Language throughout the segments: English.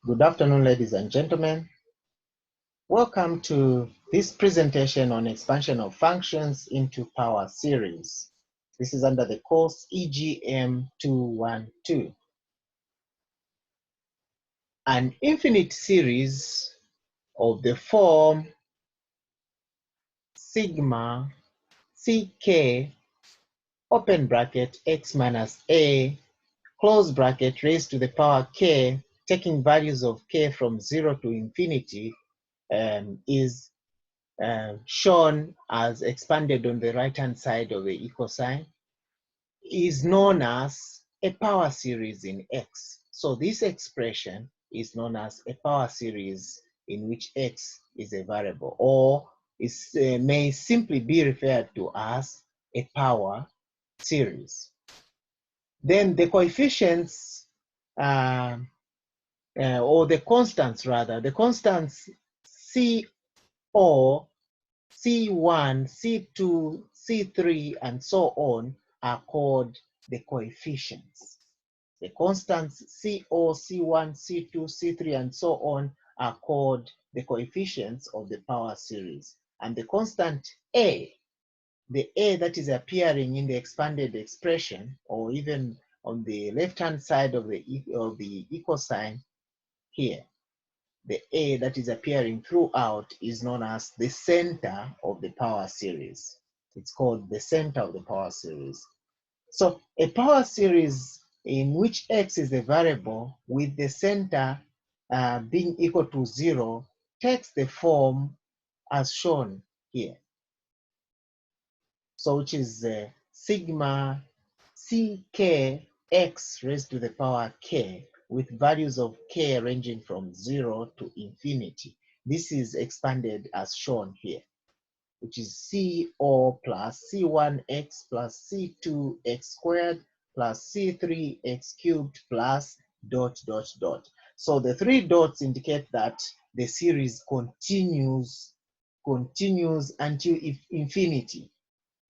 Good afternoon, ladies and gentlemen. Welcome to this presentation on expansion of functions into power series. This is under the course EGM 212. An infinite series of the form sigma ck open bracket x minus a close bracket raised to the power k, taking values of k from 0 to infinity, is shown as expanded on the right-hand side of the equal sign, is known as a power series in x. So this expression is known as a power series in which x is a variable, or may simply be referred to as a power series. Then the coefficients, or the constants rather, the constants C or C1, C2, C3, and so on are called the coefficients. The constants CO, C1, C2, C3, and so on are called the coefficients of the power series. And the constant A, the A that is appearing in the expanded expression, or even on the left-hand side of the equal sign here, the A that is appearing throughout is known as the center of the power series. It's called the center of the power series. So a power series in which x is a variable with the center being equal to 0 takes the form as shown here. So which is sigma ck x raised to the power k, with values of k ranging from 0 to infinity. This is expanded as shown here, which is CO plus C1x plus C2x squared plus C3x cubed plus ... So the three dots indicate that the series continues until infinity.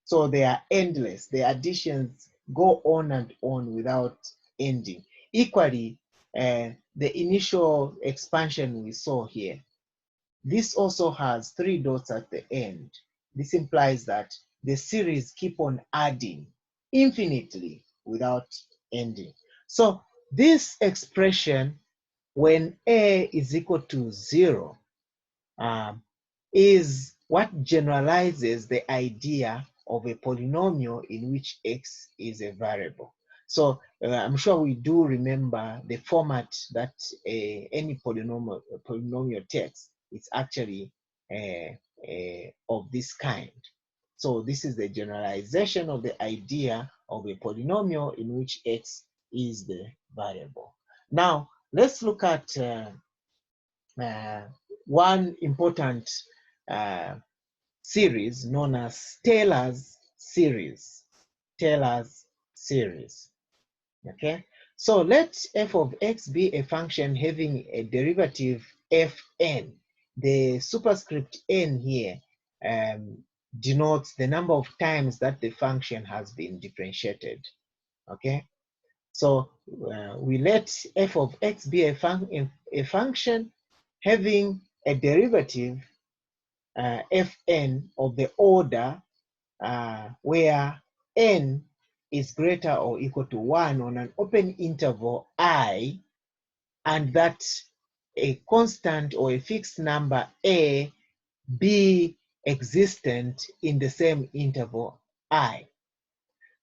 So they are endless. The additions go on and on without ending. Equally, the initial expansion we saw here, this also has three dots at the end. This implies that the series keep on adding infinitely without ending. So this expression, when a is equal to 0, is what generalizes the idea of a polynomial in which x is a variable. So I'm sure we do remember the format that any polynomial takes. It's actually of this kind. So this is the generalization of the idea of a polynomial in which x is the variable. Now let's look at one important series known as Taylor's series. Taylor's series. Okay, so let f of x be a function having a derivative fn. The superscript n here denotes the number of times that the function has been differentiated. Okay, so we let f of x be a function having a derivative fn of the order where n is greater or equal to 1 on an open interval I, and that a constant or a fixed number a be existent in the same interval I.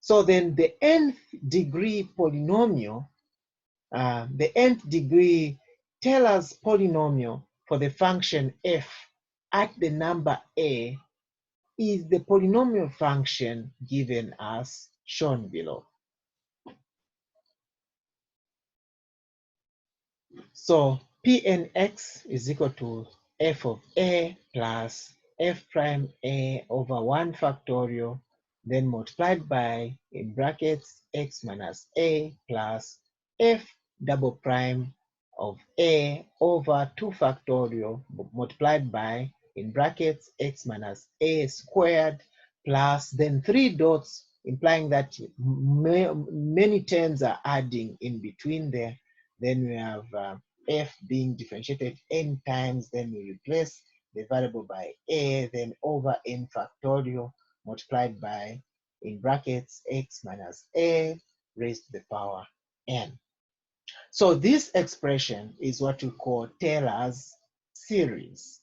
So then the nth degree polynomial, the nth degree Taylor's polynomial for the function f at the number a is the polynomial function given as shown below. So Pnx is equal to f of a plus f prime a over 1 factorial, then multiplied by, in brackets, x minus a plus f double prime of a over 2 factorial multiplied by, in brackets, x minus a squared plus then 3 dots, implying that many terms are adding in between there. Then we have f being differentiated n times, then we replace the variable by a, then over n factorial multiplied by, in brackets, x minus a raised to the power n. So this expression is what we call Taylor's series.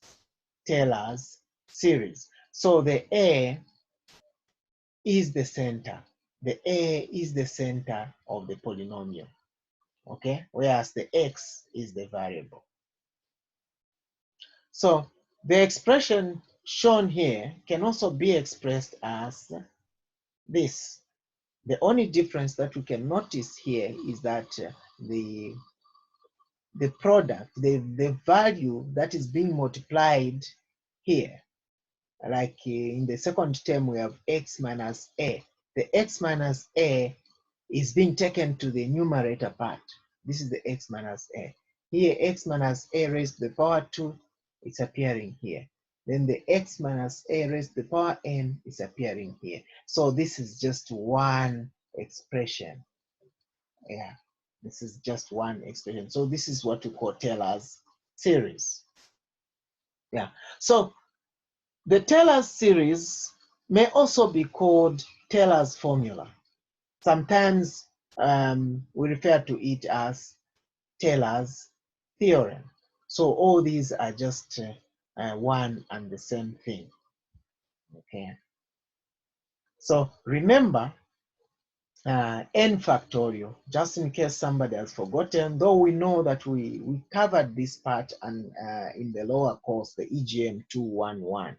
Taylor's series. So the a is the center. The a is the center of the polynomial, okay? Whereas the x is the variable. So the expression shown here can also be expressed as this. The only difference that we can notice here is that the product, the value that is being multiplied here, like in the second term we have x minus a. The x minus a is being taken to the numerator part. This is the x minus a. Here x minus a raised to the power 2 is appearing here. Then the x minus a raised to the power n is appearing here. So this is just one expression. Yeah, this is just one expression. So this is what we call Taylor's series. Yeah, so the Taylor's series may also be called Taylor's formula. Sometimes we refer to it as Taylor's theorem. So all these are just one and the same thing. Okay. So remember n factorial, just in case somebody has forgotten, though we know that we covered this part and in the lower course, the EGM 211.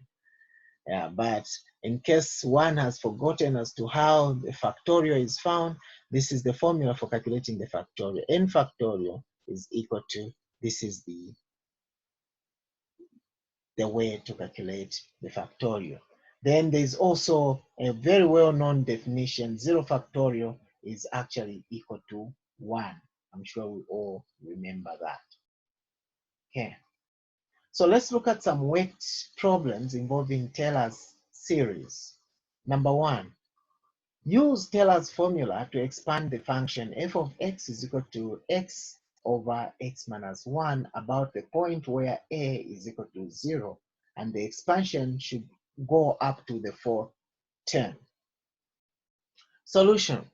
But in case one has forgotten as to how the factorial is found, this is the formula for calculating the factorial. N factorial is equal to, this is the way to calculate the factorial. Then there's also a very well-known definition. 0 factorial is actually equal to 1. I'm sure we all remember that. Okay. So let's look at some worked problems involving Taylor's series. Number 1, use Taylor's formula to expand the function f of x is equal to x over x minus 1 about the point where a is equal to 0, and the expansion should go up to the fourth term. Solution.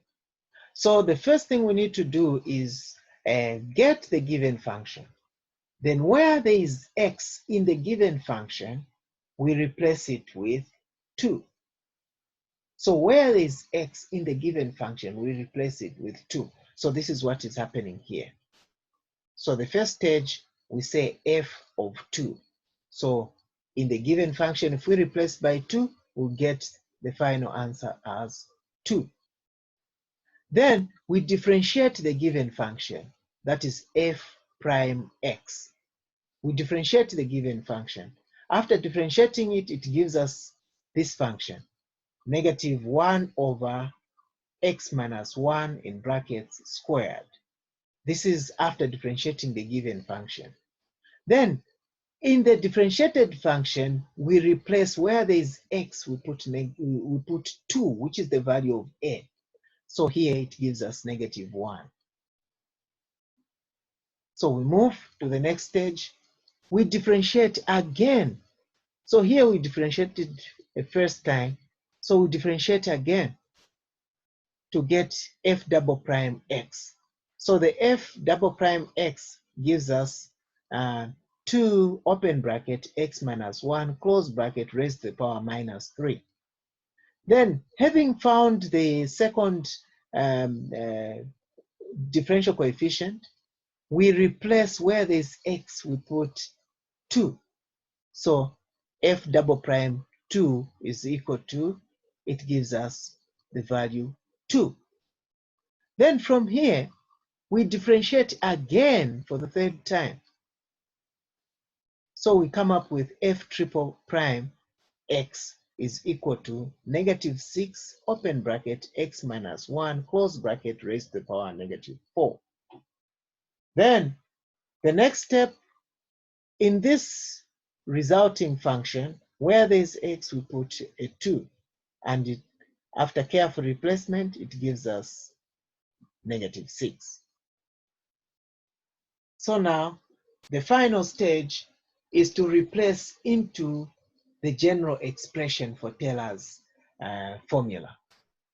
So the first thing we need to do is get the given function. Then where there is x in the given function, we replace it with 2. So where there is x in the given function, we replace it with 2. So this is what is happening here. So the first stage, we say f of 2. So in the given function, if we replace by 2, we'll get the final answer as 2. Then we differentiate the given function, that is f prime x. We differentiate the given function. After differentiating it, it gives us this function, negative 1 over x minus 1 in brackets squared. This is after differentiating the given function. Then in the differentiated function, we replace where there is x, we put 2, which is the value of a. So here it gives us negative 1. So we move to the next stage. We differentiate again. So here we differentiated the first time. So we differentiate again to get f double prime x. So the f double prime x gives us 2 open bracket x minus 1 close bracket raised to the power minus 3. Then having found the second differential coefficient, we replace where there's x, we put 2. So f double prime 2 is equal to, it gives us the value 2. Then from here, we differentiate again for the third time. So we come up with f triple prime x is equal to negative 6 open bracket x minus 1 close bracket raised to the power negative 4. Then the next step, in this resulting function, where there's x, we put a 2, and after careful replacement, it gives us negative 6. So now The final stage is to replace into the general expression for Taylor's formula.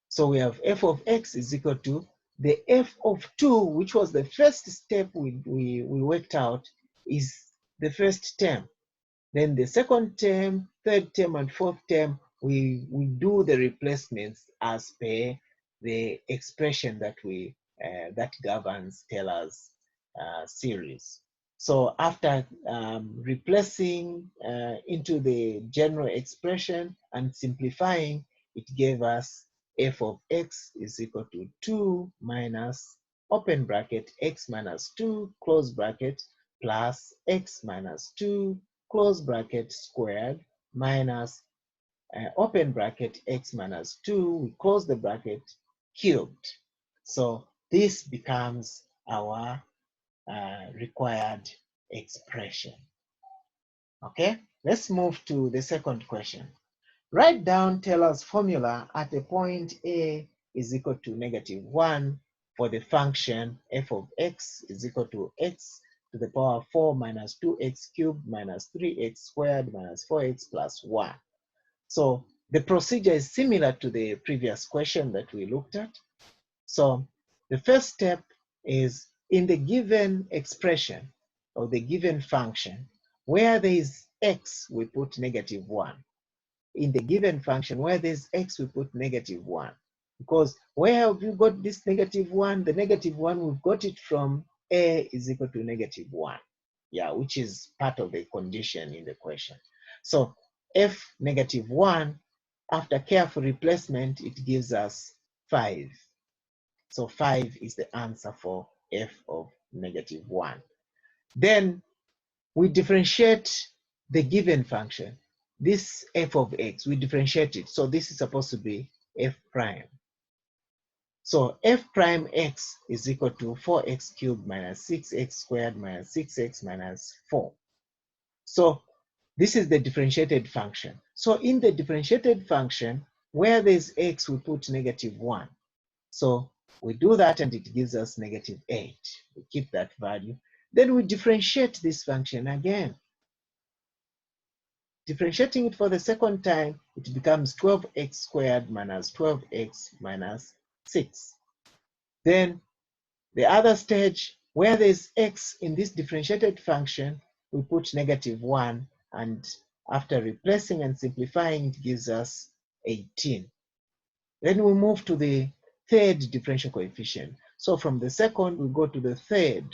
So we have f of x is equal to the f of 2, which was the first step we worked out, is the first term. Then the second term, third term, and fourth term, we do the replacements as per the expression that that governs Taylor's series. So after replacing into the general expression and simplifying, it gave us f of x is equal to 2 minus open bracket x minus 2 close bracket plus x minus 2 close bracket squared minus open bracket x minus 2, we close the bracket, cubed. So this becomes our required expression. Okay, let's move to the second question. Write down Taylor's formula at a point A is equal to -1 for the function f of x is equal to x to the power 4 minus 2x cubed minus 3x squared minus 4x plus 1. So the procedure is similar to the previous question that we looked at. So the first step is in the given expression or the given function, where there is x, we put -1. In the given function, where there's x, we put -1. Because where have you got this -1? The -1, we've got it from a is equal to -1. Yeah, which is part of the condition in the question. So f -1, after careful replacement, it gives us 5. So 5 is the answer for f of -1. Then we differentiate the given function. This f of x, we differentiate it. So this is supposed to be f prime. So f prime x is equal to 4x cubed minus 6x squared minus 6x minus 4. So this is the differentiated function. So in the differentiated function, where there's x, we put -1. So we do that and it gives us -8. We keep that value. Then we differentiate this function again. Differentiating it for the second time, it becomes 12x squared minus 12x minus 6. Then the other stage, where there's x in this differentiated function, we put -1, and after replacing and simplifying, it gives us 18. Then we move to the third differential coefficient. So from the second, we go to the third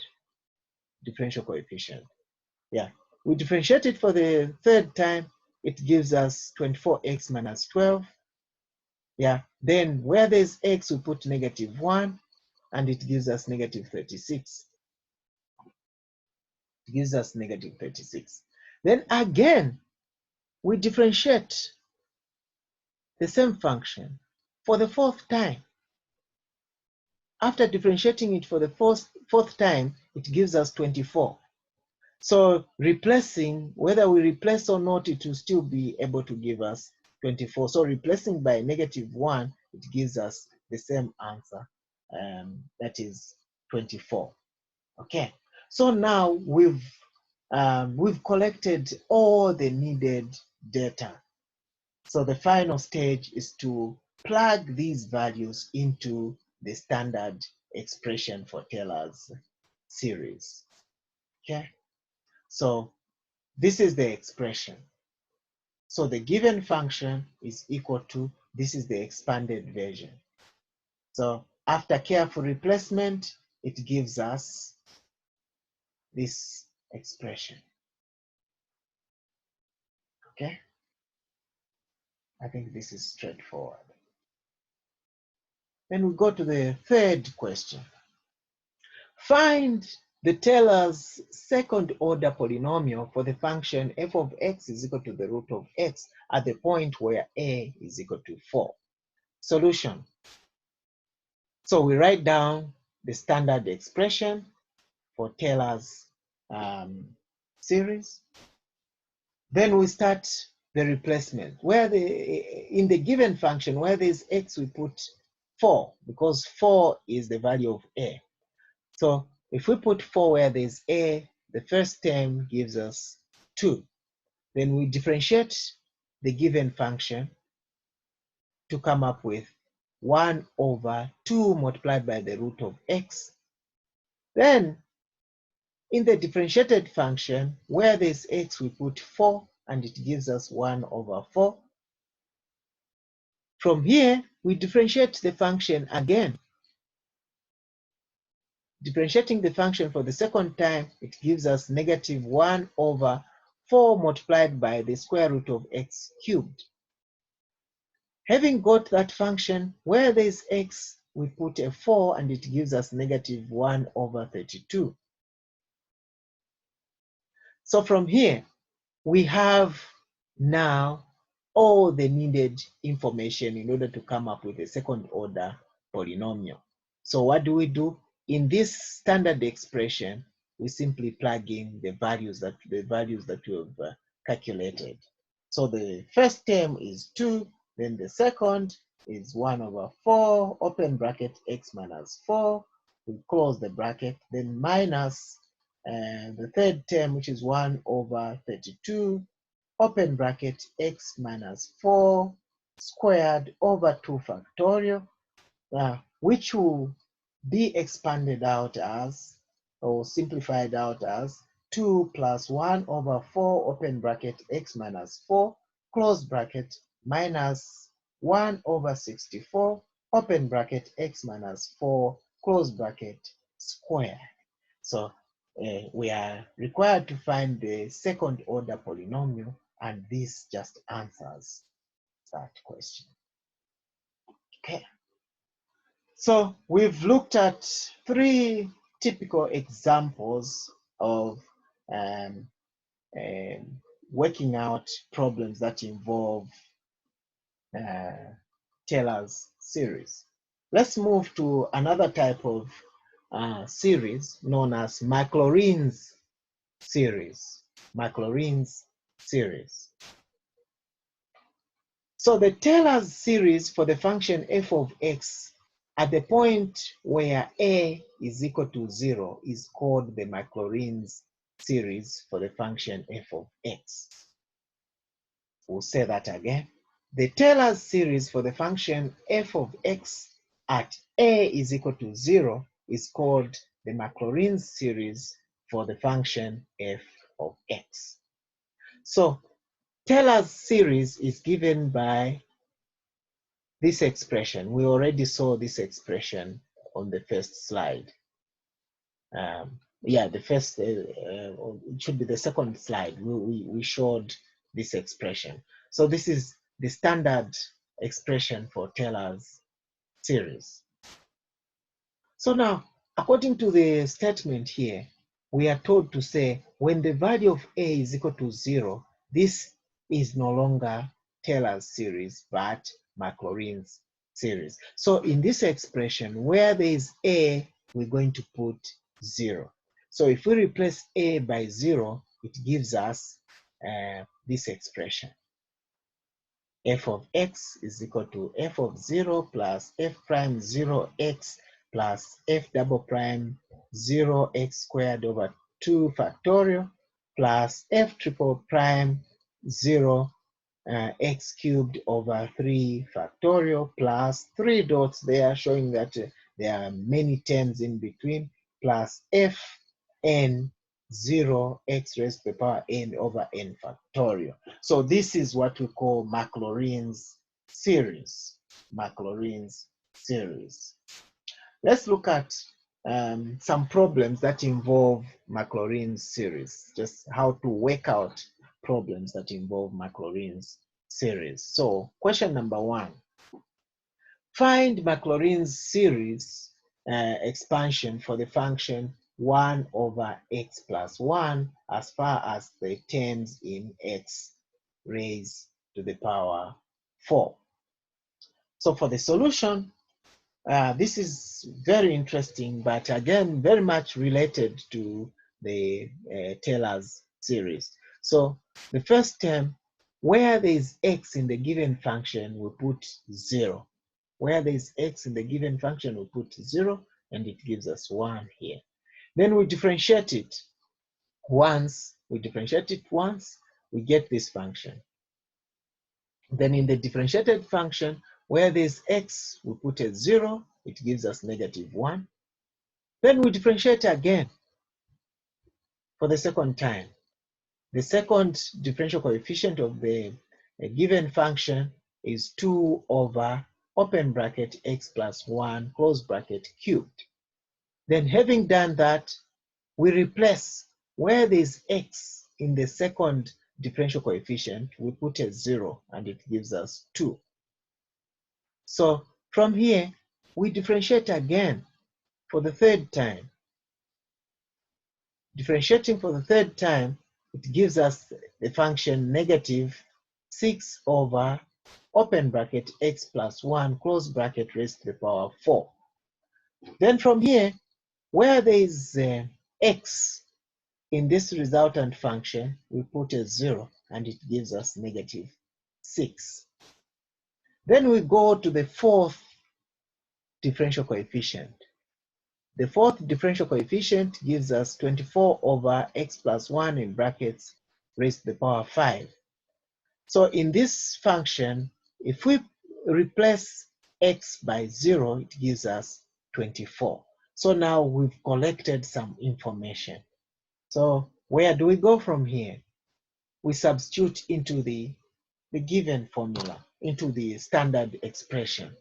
differential coefficient. Yeah, we differentiate it for the third time, it gives us 24x minus 12. Yeah, then where there's x, we put -1, and it gives us -36. It gives us -36. Then again, we differentiate the same function for the fourth time. After differentiating it for the fourth time, it gives us 24. So replacing, whether we replace or not, it will still be able to give us 24. So replacing by -1, it gives us the same answer, that is 24. Okay, so now we've collected all the needed data. So the final stage is to plug these values into the standard expression for Taylor's series. Okay, so this is the expression. So the given function is equal to, this is the expanded version. So after careful replacement, it gives us this expression. Okay, I think this is straightforward. Then we go to the third question. Find the Taylor's second order polynomial for the function f of x is equal to the root of x at the point where a is equal to 4. Solution. So we write down the standard expression for Taylor's series. Then we start the replacement. In the given function, where there's x, we put 4, because 4 is the value of a. So if we put 4 where there's a, the first term gives us 2. Then we differentiate the given function to come up with 1 over 2 multiplied by the root of x. Then in the differentiated function, where there's x, we put 4, and it gives us 1 over 4. From here, we differentiate the function again. Differentiating the function for the second time, it gives us negative 1 over 4 multiplied by the square root of x cubed. Having got that function, where there is x, we put a 4, and it gives us negative 1 over 32. So from here, we have now all the needed information in order to come up with a second order polynomial. So what do? In this standard expression, we simply plug in the values that we have calculated. So the first term is 2, then the second is 1 over 4, open bracket, x minus 4, we close the bracket, then minus the third term, which is 1 over 32, open bracket, x minus 4 squared over 2 factorial, which will be expanded out as, or simplified out as, 2 plus 1 over 4, open bracket, x minus 4, close bracket, minus 1 over 64, open bracket, x minus 4, close bracket, square. So we are required to find the second order polynomial, and this just answers that question. Okay. So we've looked at 3 typical examples of working out problems that involve Taylor's series. Let's move to another type of series known as Maclaurin's series. Maclaurin's series. So the Taylor's series for the function f of x at the point where a is equal to 0 is called the Maclaurin's series for the function f of x. We'll say that again. The Taylor's series for the function f of x at a is equal to 0 is called the Maclaurin's series for the function f of x. So Taylor's series is given by this expression. We already saw this expression on the first slide. The first, it should be the second slide. We showed this expression. So this is the standard expression for Taylor's series. So now, according to the statement here, we are told to say when the value of a is equal to 0, this is no longer Taylor's series, but Maclaurin's series. So in this expression, where there is a, we're going to put 0. So if we replace a by 0, it gives us this expression. F of x is equal to f of 0 plus f prime 0x plus f double prime 0x squared over 2 factorial plus f triple prime 0 x cubed over 3 factorial plus 3 dots there showing that there are many terms in between plus f n 0 x raised to the power n over n factorial. So this is what we call Maclaurin's series. Maclaurin's series. Let's look at some problems that involve Maclaurin's series, just how to work out problems that involve Maclaurin's series. So question number 1. Find Maclaurin's series expansion for the function 1 over x plus 1 as far as the terms in x raised to the power 4. So for the solution, this is very interesting, but again, very much related to the Taylor's series. So the first term, where there is x in the given function, we put 0. Where there is x in the given function, we put 0, and it gives us 1 here. Then we differentiate it. Once we differentiate it once, we get this function. Then in the differentiated function, where there's x, we put a 0, it gives us -1. Then we differentiate again for the second time. The second differential coefficient of the given function is 2 over open bracket x plus 1 close bracket cubed. Then having done that, we replace where there's x in the second differential coefficient, we put a 0 and it gives us 2. So from here, we differentiate again for the third time. Differentiating for the third time, it gives us the function -6 over open bracket x plus 1 close bracket raised to the power 4. Then from here, where there is x in this resultant function, we put a 0 and it gives us -6. Then we go to the fourth differential coefficient. The fourth differential coefficient gives us 24 over x plus 1 in brackets raised to the power 5. So in this function, if we replace x by 0, it gives us 24. So now we've collected some information. So where do we go from here? We substitute into the given formula, into the standard expression.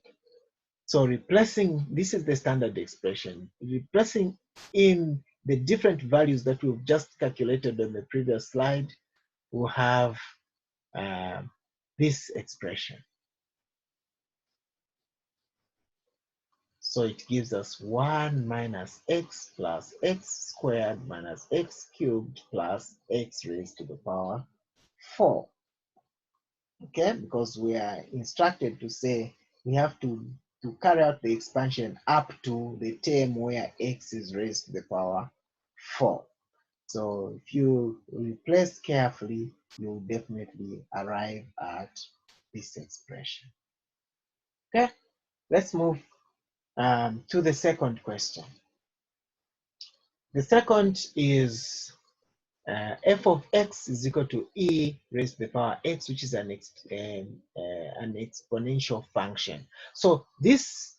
So replacing, this is the standard expression, replacing in the different values that we've just calculated on the previous slide, we'll have this expression. So it gives us 1 minus x plus x squared minus x cubed plus x raised to the power 4. Okay, because we are instructed to say we have to carry out the expansion up to the term where x is raised to the power 4. So if you replace carefully, you'll definitely arrive at this expression. Okay, let's move to the second question. The second is f of x is equal to e raised to the power x, which is an exponential function. So this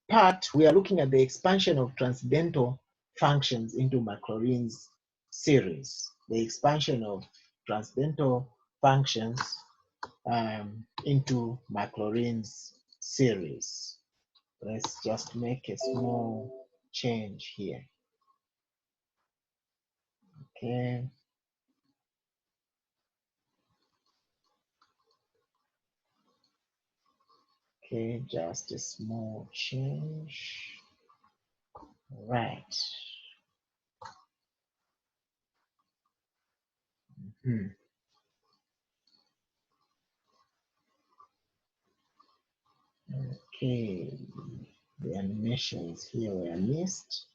part, we are looking at the expansion of transcendental functions into Maclaurin's series. The expansion of transcendental functions into Maclaurin's series. Let's just make a small change here. Okay. Okay, just a small change. Right. Okay, the animations here were missed.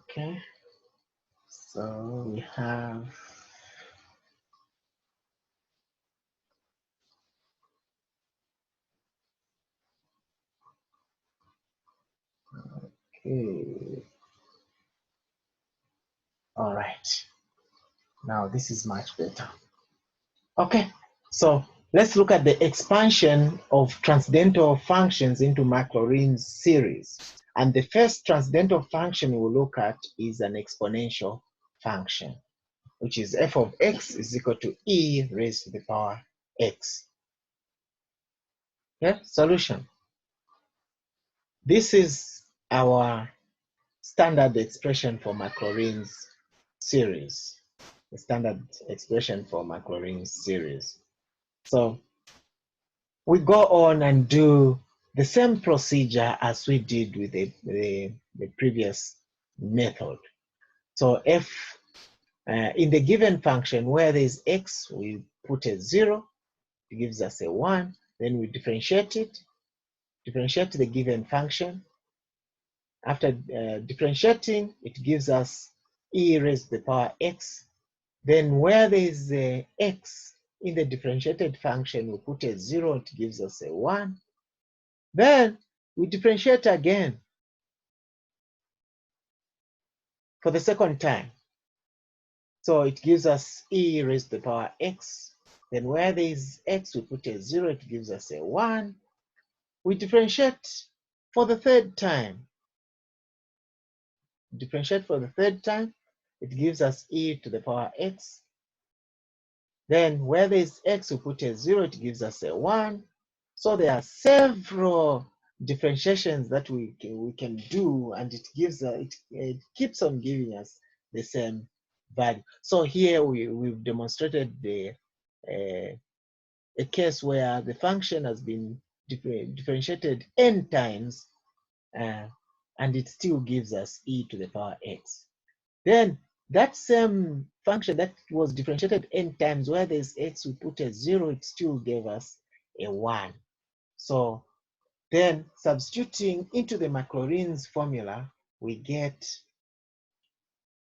Okay, so we have okay. All right. Now this is much better. Okay, so let's look at the expansion of transcendental functions into Maclaurin's series. And the first transcendental function we'll look at is an exponential function, which is f of x is equal to e raised to the power x. Okay, solution. This is our standard expression for Maclaurin's series. The standard expression for Maclaurin's series. So we go on and do the same procedure as we did with the previous method. So if in the given function where there is x, we put a 0, it gives us a 1, then we differentiate it, differentiate the given function. After differentiating, it gives us e raised to the power x. Then where there is a x in the differentiated function, we put a 0, it gives us a 1. Then we differentiate again for the second time. So it gives us e raised to the power x. Then where there is x, we put a 0, it gives us a 1. We differentiate for the third time. Differentiate for the third time, it gives us e to the power x. Then where there is x, we put a 0, it gives us a 1. So there are several differentiations that we can do, and it keeps on giving us the same value. So here we've demonstrated a case where the function has been differentiated n times, and it still gives us e to the power x. Then that same function that was differentiated n times, where there's x, we put a 0, it still gave us a 1. So then substituting into the Maclaurin's formula, we get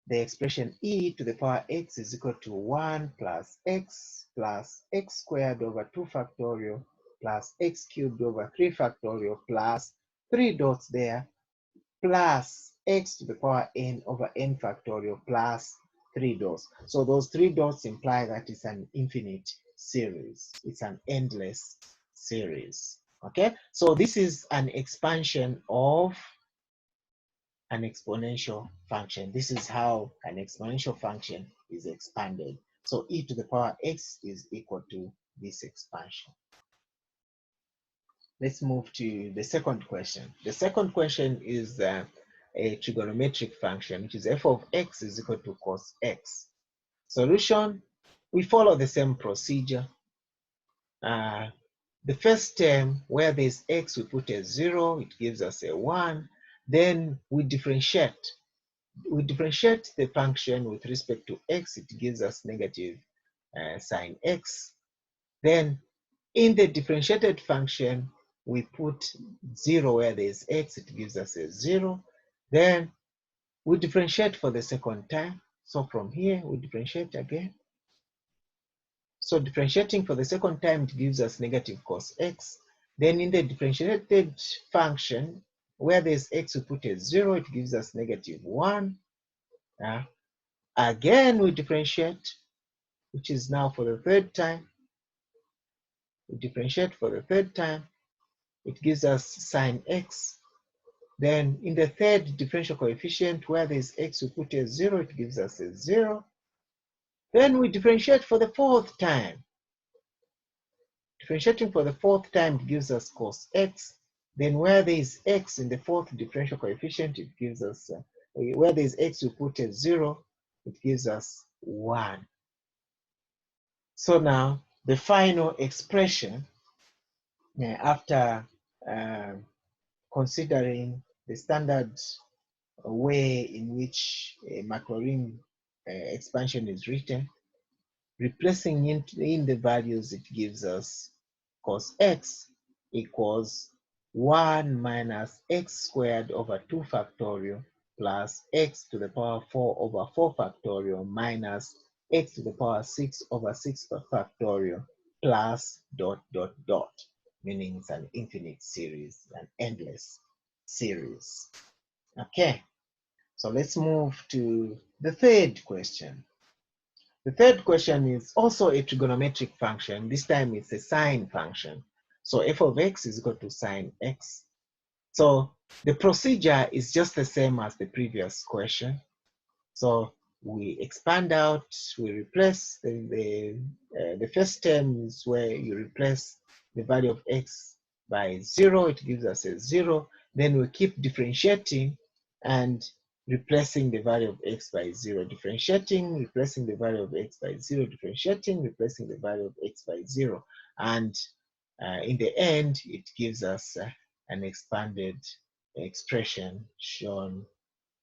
the expression e to the power x is equal to 1 plus x squared over 2 factorial plus x cubed over 3 factorial plus 3 dots there plus x to the power n over n factorial plus 3 dots. So those 3 dots imply that it's an infinite series. It's an endless series. Okay, so this is an expansion of an exponential function. This is how an exponential function is expanded. So e to the power x is equal to this expansion. Let's move to the second question. The second question is a trigonometric function, which is f of x is equal to cos x. Solution, we follow the same procedure. The first term, where there's x, we put a 0, it gives us a 1. Then we differentiate. We differentiate the function with respect to x, it gives us negative sine x. Then in the differentiated function, we put 0 where there is x, it gives us a 0. Then we differentiate for the second time. So from here, we differentiate again. So differentiating for the second time, it gives us negative cos x. Then in the differentiated function, where there's x, we put a 0, it gives us negative 1. Again, we differentiate, which is now for the third time. We differentiate for the third time. It gives us sine x. Then in the third differential coefficient, where there's x, we put a 0, it gives us a 0. Then we differentiate for the fourth time. Differentiating for the fourth time, it gives us cos x. Then where there is x in the fourth differential coefficient, it gives us, where there is x, we put a 0, it gives us 1. So now the final expression, after considering the standard way in which a Maclaurin expansion is written, replacing in the values, it gives us cos x equals 1 minus x squared over 2 factorial plus x to the power 4 over 4 factorial minus x to the power 6 over 6 factorial plus dot dot dot, meaning it's an infinite series, an endless series. Okay, so let's move to the third question. The third question is also a trigonometric function. This time it's a sine function. So f of x is equal to sine x. So the procedure is just the same as the previous question. So we expand out, we replace the first term is where you replace the value of x by 0, it gives us a 0. Then we keep differentiating and replacing the value of x by 0, differentiating, replacing the value of x by 0, differentiating, replacing the value of x by 0. And in the end, it gives us an expanded expression shown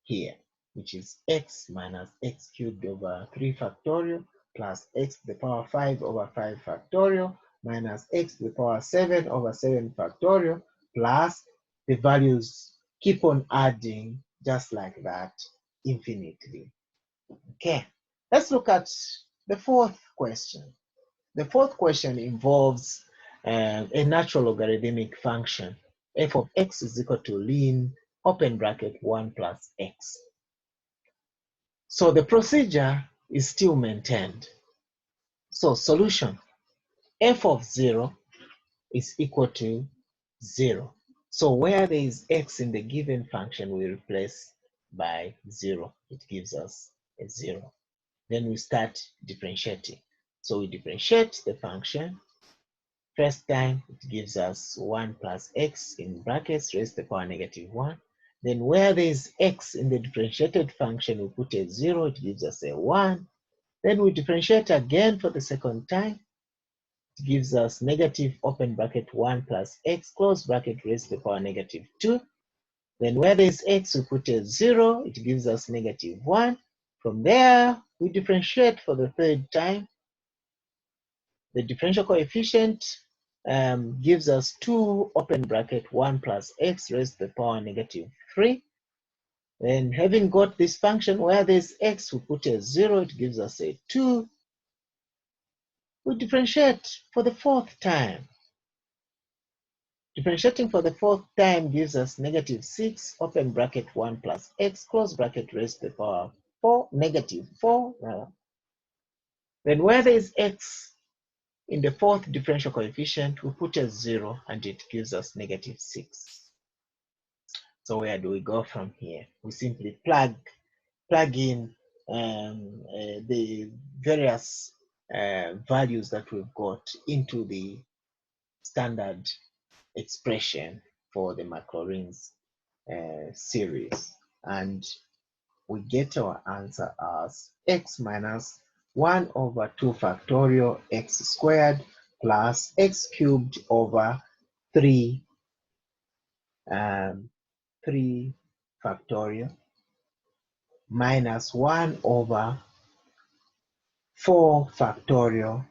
here, which is x minus x cubed over 3 factorial plus x to the power 5 over 5 factorial minus x to the power 7 over 7 factorial plus the values keep on adding just like that infinitely. Okay, let's look at the fourth question. The fourth question involves a natural logarithmic function. F of x is equal to ln open bracket 1 plus x. So the procedure is still maintained. So solution, f of 0 is equal to 0. So where there is x in the given function, we replace by 0. It gives us a 0. Then we start differentiating. So we differentiate the function. First time, it gives us 1 plus x in brackets raised to the power negative 1. Then where there is x in the differentiated function, we put a 0. It gives us a 1. Then we differentiate again for the second time. It gives us negative open bracket 1 plus x close bracket raised to the power negative 2. Then where there is x, we put a 0. It gives us negative 1. From there, we differentiate for the third time. The differential coefficient gives us 2 open bracket 1 plus x raised to the power negative 3. Then having got this function where there's x, we put a 0. It gives us a 2. We differentiate for the fourth time. Differentiating for the fourth time gives us negative 6 open bracket 1 plus x close bracket raised to the power 4, negative 4. Then where there is x in the fourth differential coefficient, we put a 0 and it gives us negative 6. So where do we go from here? We simply plug in the various values that we've got into the standard expression for the Maclaurin series, and we get our answer as x minus 1 over 2 factorial x squared plus x cubed over 3 factorial minus 1 over 4 factorial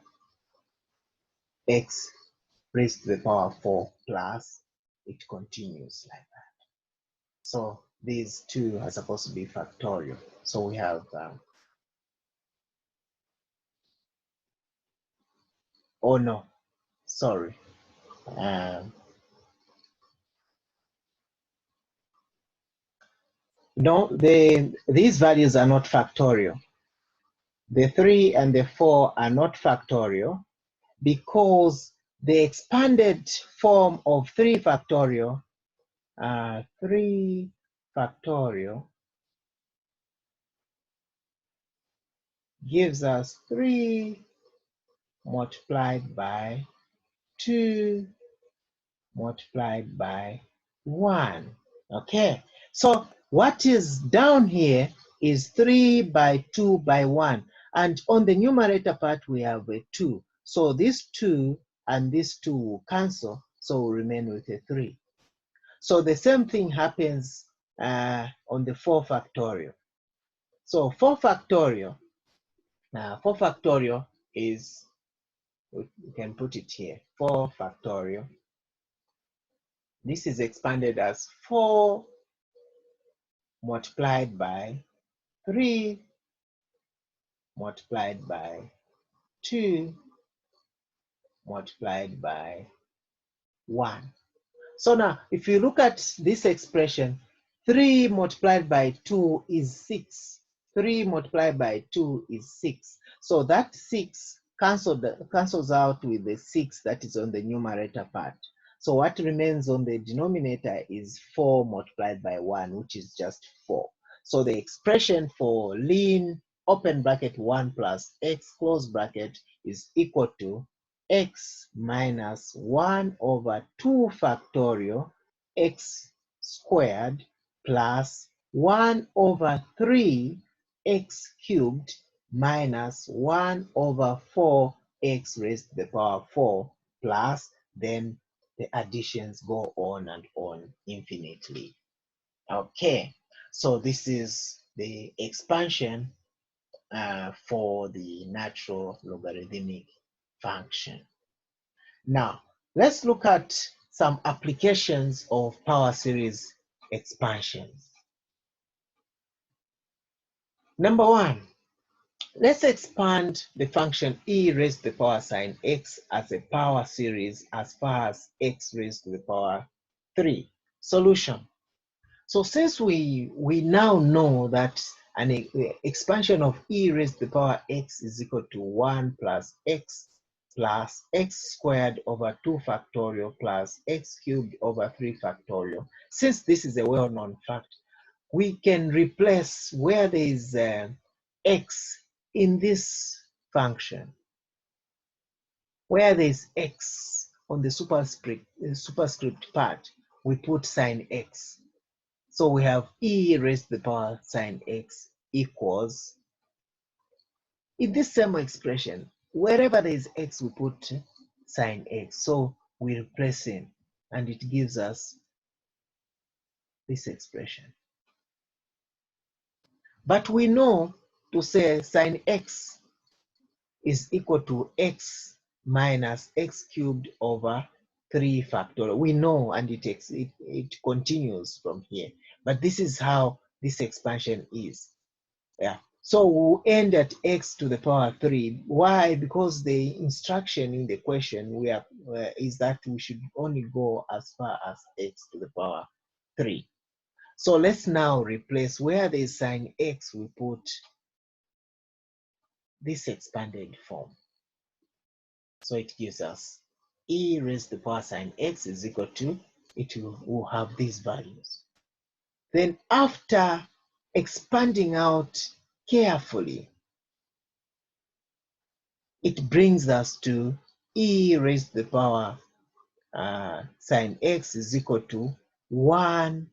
x raised to the power 4 plus it continues like that. So these two are supposed to be factorial. So we have oh no, sorry. No, these values are not factorial. The 3 and the 4 are not factorial because the expanded form of 3 factorial, 3 factorial gives us 3 multiplied by 2 multiplied by 1. Okay, so what is down here is 3 by 2 by 1. And on the numerator part, we have a 2. So this 2 and this 2 will cancel, so we'll remain with a 3. So the same thing happens on the 4 factorial. So 4 factorial is, we can put it here, 4 factorial. This is expanded as 4 multiplied by 3 multiplied by 2 multiplied by 1. So now, if you look at this expression, 3 multiplied by 2 is 6. 3 multiplied by 2 is 6. So that 6 cancels out with the 6 that is on the numerator part. So what remains on the denominator is 4 multiplied by 1, which is just 4. So the expression for ln open bracket 1 plus x close bracket is equal to x minus 1 over 2 factorial x squared plus 1 over 3 x cubed minus 1 over 4 x raised to the power 4 plus, then the additions go on and on infinitely. Okay, so this is the expansion for the natural logarithmic function. Now, let's look at some applications of power series expansions. Number 1, Let's expand the function e raised to the power sine x as a power series as far as x raised to the power 3. Solution. So since we now know that an expansion of e raised to the power x is equal to 1 plus x squared over 2 factorial plus x cubed over 3 factorial. Since this is a well-known fact, we can replace where there is x in this function. Where there is x on the superscript part, we put sine x. So we have e raised to the power sine x equals, in this same expression, wherever there is x, we put sine x. So we replace it, and it gives us this expression. But we know to say sine x is equal to x minus x cubed over 3 factorial. We know, and it continues from here. But this is how this expansion is. Yeah. So we'll end at x to the power 3. Why? Because the instruction in the question is that we should only go as far as x to the power 3. So let's now replace where there is sine x, we put this expanded form. So it gives us e raised to the power sine x is equal to, it will have these values. Then after expanding out carefully, it brings us to e raised to the power sine x is equal to 1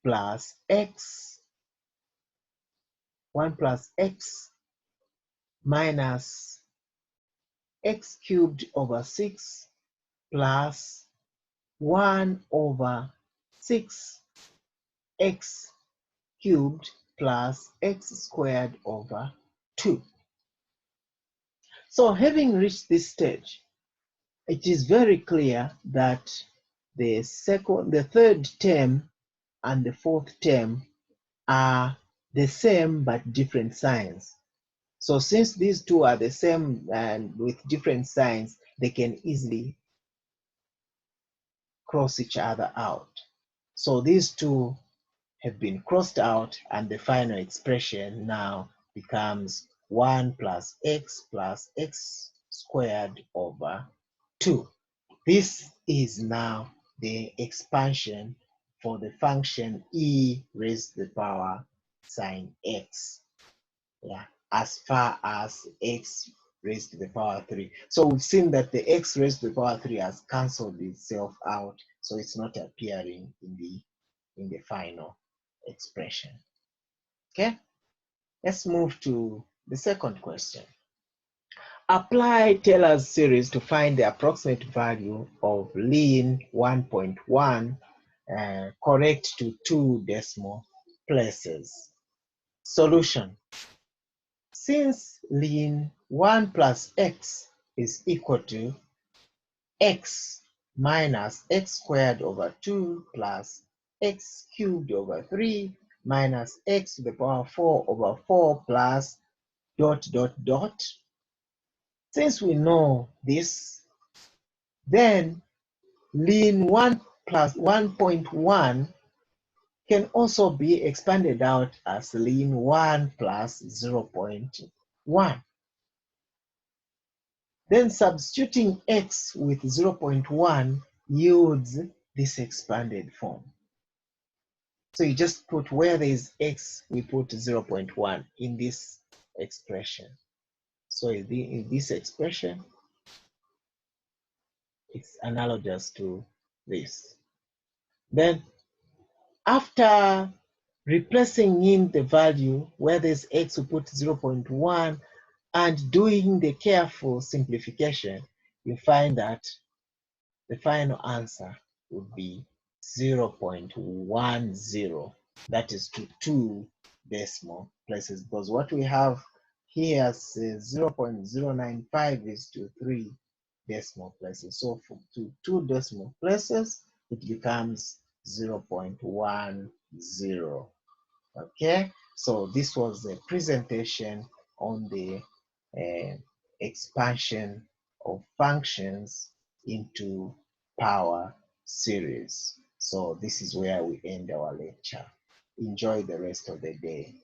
plus x minus x cubed over 6 plus 1 over 6 x cubed plus x squared over 2. So having reached this stage, it is very clear that the third term and the fourth term are the same but different signs. So since these two are the same and with different signs, they can easily cross each other out. So these two have been crossed out, and the final expression now becomes 1 plus x squared over 2. This is now the expansion for the function e raised to the power sine x. Yeah, as far as x raised to the power 3. So we've seen that the x raised to the power 3 has cancelled itself out, so it's not appearing in the final expression. Okay, let's move to the second question. Apply Taylor's series to find the approximate value of ln 1.1 correct to 2 decimal places. Solution. Since ln 1 plus x is equal to x minus x squared over 2 plus x cubed over 3 minus x to the power 4 over 4 plus ... Since we know this, then ln 1 plus 1.1 can also be expanded out as ln 1 plus 0.1. Then substituting x with 0.1 yields this expanded form. So you just put where there is x, we put 0.1 in this expression. So in this expression, it's analogous to this. Then after replacing in the value where there's x, we put 0.1, and doing the careful simplification, you find that the final answer would be 0.10. That is to 2 decimal places, because what we have here is 0.095 is to 3 decimal places. So to 2 decimal places, it becomes 0.10. Okay, So this was a presentation on the expansion of functions into power series. So this is where we end our lecture. Enjoy the rest of the day.